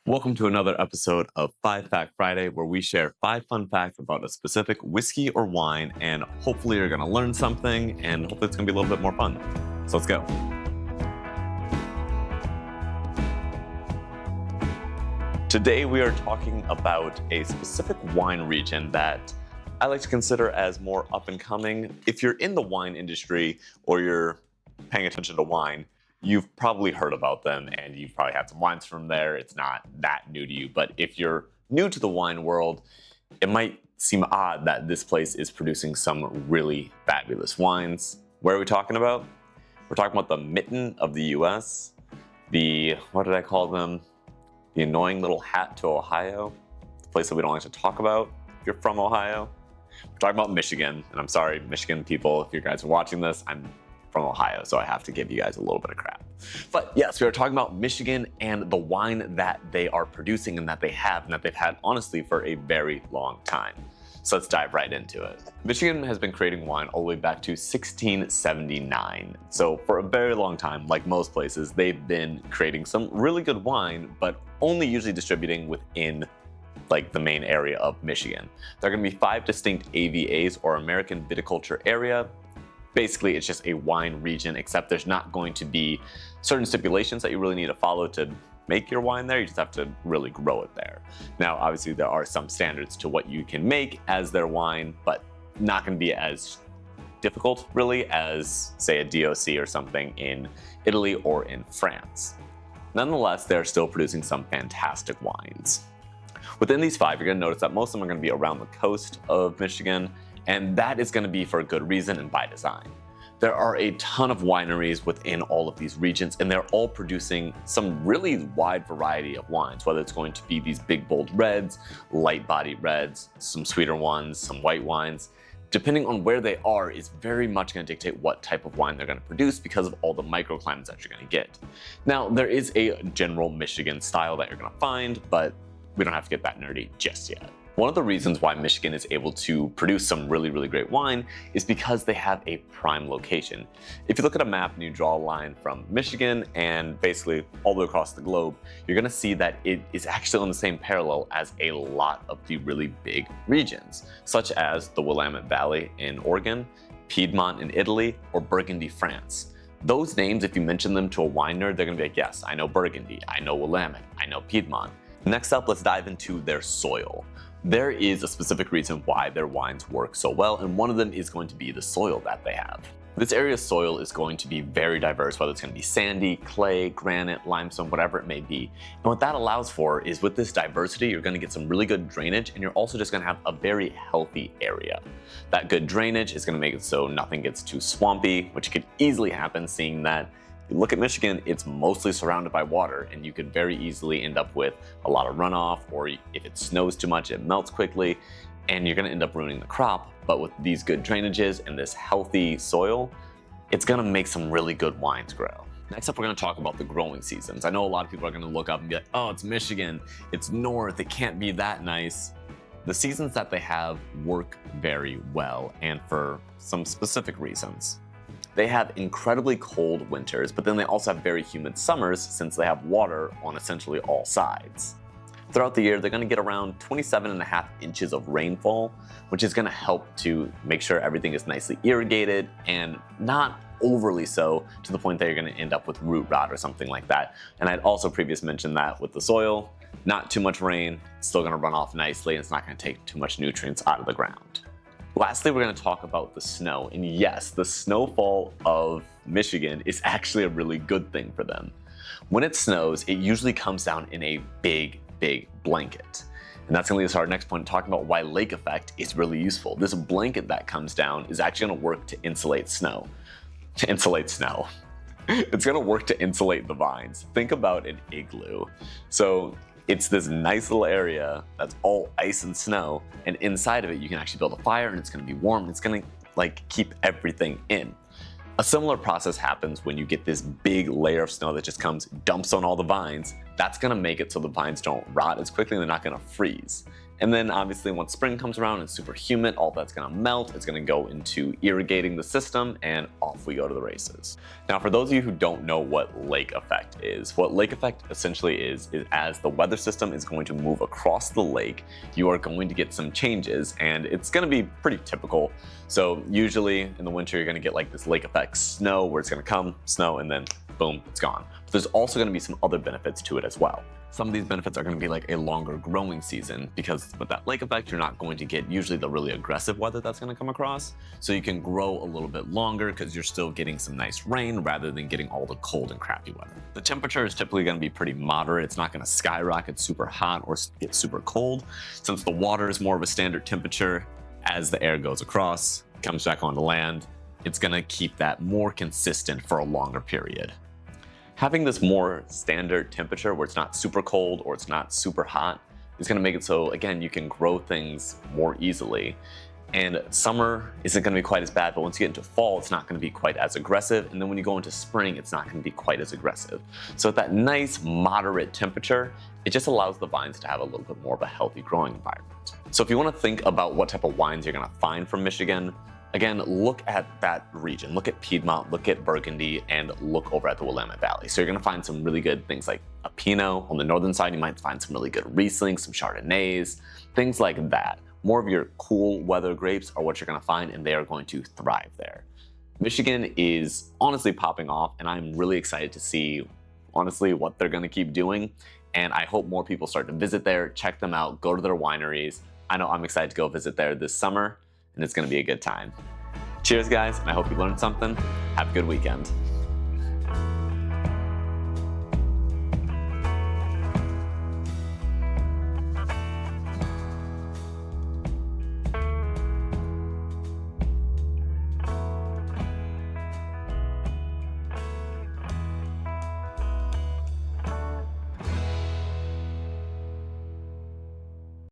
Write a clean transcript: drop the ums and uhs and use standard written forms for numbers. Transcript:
Welcome to another episode of 5 Fact Friday, where we share 5 fun facts about a specific whiskey or wine, and hopefully you're going to learn something, and hopefully it's going to be a little bit more fun. So let's go. Today we are talking about a specific wine region that I like to consider as more up and coming. If you're in the wine industry or you're paying attention to wine, you've probably heard about them and you've probably had some wines from there. It's not that new to you, but if you're new to the wine world, it might seem odd that this place is producing some really fabulous wines. Where are we talking about? We're talking about the mitten of the US, what did I call them? The annoying little hat to Ohio, the place that we don't like to talk about if you're from Ohio. We're talking about Michigan, and I'm sorry, Michigan people, if you guys are watching this, I'm from Ohio, so I have to give you guys a little bit of crap. But yes, we are talking about Michigan and the wine that they are producing and that they have and that they've had, honestly, for a very long time. So let's dive right into it. Michigan has been creating wine all the way back to 1679. So for a very long time, like most places, they've been creating some really good wine, but only usually distributing within the main area of Michigan. There are going to be 5 distinct AVAs, or American Viticulture Area. Basically, it's just a wine region, except there's not going to be certain stipulations that you really need to follow to make your wine there. You just have to really grow it there. Now, obviously, there are some standards to what you can make as their wine, but not going to be as difficult, really, as, say, a DOC or something in Italy or in France. Nonetheless, they're still producing some fantastic wines. Within these 5, you're going to notice that most of them are going to be around the coast of Michigan, and that is going to be for a good reason and by design. There are a ton of wineries within all of these regions, and they're all producing some really wide variety of wines, whether it's going to be these big, bold reds, light-bodied reds, some sweeter ones, some white wines. Depending on where they are is very much going to dictate what type of wine they're going to produce because of all the microclimates that you're going to get. Now, there is a general Michigan style that you're going to find, but we don't have to get that nerdy just yet. One of the reasons why Michigan is able to produce some really, really great wine is because they have a prime location. If you look at a map and you draw a line from Michigan and basically all the way across the globe, you're going to see that it is actually on the same parallel as a lot of the really big regions, such as the Willamette Valley in Oregon, Piedmont in Italy, or Burgundy, France. Those names, if you mention them to a wine nerd, they're going to be like, yes, I know Burgundy, I know Willamette, I know Piedmont. Next up, let's dive into their soil. There is a specific reason why their wines work so well, and one of them is going to be the soil that they have. This area's soil is going to be very diverse, whether it's going to be sandy, clay, granite, limestone, whatever it may be. And what that allows for is, with this diversity, you're going to get some really good drainage, and you're also just going to have a very healthy area. That good drainage is going to make it so nothing gets too swampy, which could easily happen, seeing that you look at Michigan, it's mostly surrounded by water, and you could very easily end up with a lot of runoff, or if it snows too much, it melts quickly, and you're going to end up ruining the crop. But with these good drainages and this healthy soil, it's going to make some really good wines grow. Next up, we're going to talk about the growing seasons. I know a lot of people are going to look up and be like, oh, it's Michigan, it's north, it can't be that nice. The seasons that they have work very well, and for some specific reasons. They have incredibly cold winters, but then they also have very humid summers since they have water on essentially all sides. Throughout the year, they're going to get around 27.5 inches of rainfall, which is going to help to make sure everything is nicely irrigated and not overly so to the point that you're going to end up with root rot or something like that. And I'd also previously mentioned that with the soil, not too much rain, it's still going to run off nicely, and it's not going to take too much nutrients out of the ground. Lastly, we're going to talk about the snow. And yes, the snowfall of Michigan is actually a really good thing for them. When it snows, it usually comes down in a big, big blanket. And that's going to lead us to our next point, talking about why lake effect is really useful. This blanket that comes down is actually going to work to insulate snow. It's going to work to insulate the vines. Think about an igloo. So it's this nice little area that's all ice and snow, and inside of it you can actually build a fire, and it's going to be warm, and it's going to keep everything in. A similar process happens when you get this big layer of snow that just comes, dumps on all the vines. That's going to make it so the vines don't rot as quickly and they're not going to freeze. And then obviously once spring comes around, it's super humid, all that's gonna melt, it's gonna go into irrigating the system, and off we go to the races. Now for those of you who don't know what lake effect is, what lake effect essentially is as the weather system is going to move across the lake, you are going to get some changes, and it's gonna be pretty typical. So usually in the winter, you're gonna get like this lake effect snow, where it's gonna come, snow, and then boom, it's gone. But there's also gonna be some other benefits to it as well. Some of these benefits are going to be like a longer growing season, because with that lake effect, you're not going to get usually the really aggressive weather that's going to come across. So you can grow a little bit longer because you're still getting some nice rain rather than getting all the cold and crappy weather. The temperature is typically going to be pretty moderate. It's not going to skyrocket super hot or get super cold. Since the water is more of a standard temperature, as the air goes across, comes back onto land, it's going to keep that more consistent for a longer period. Having this more standard temperature where it's not super cold or it's not super hot is going to make it so, again, you can grow things more easily. And summer isn't going to be quite as bad, but once you get into fall, it's not going to be quite as aggressive. And then when you go into spring, it's not going to be quite as aggressive. So at that nice moderate temperature, it just allows the vines to have a little bit more of a healthy growing environment. So if you want to think about what type of wines you're going to find from Michigan, again, look at that region. Look at Piedmont, look at Burgundy, and look over at the Willamette Valley. So you're gonna find some really good things like a Pinot. On the northern side, you might find some really good Riesling, some Chardonnays, things like that. More of your cool weather grapes are what you're gonna find, and they are going to thrive there. Michigan is honestly popping off, and I'm really excited to see, honestly, what they're gonna keep doing. And I hope more people start to visit there, check them out, go to their wineries. I know I'm excited to go visit there this summer, and it's going to be a good time. Cheers, guys, and I hope you learned something. Have a good weekend.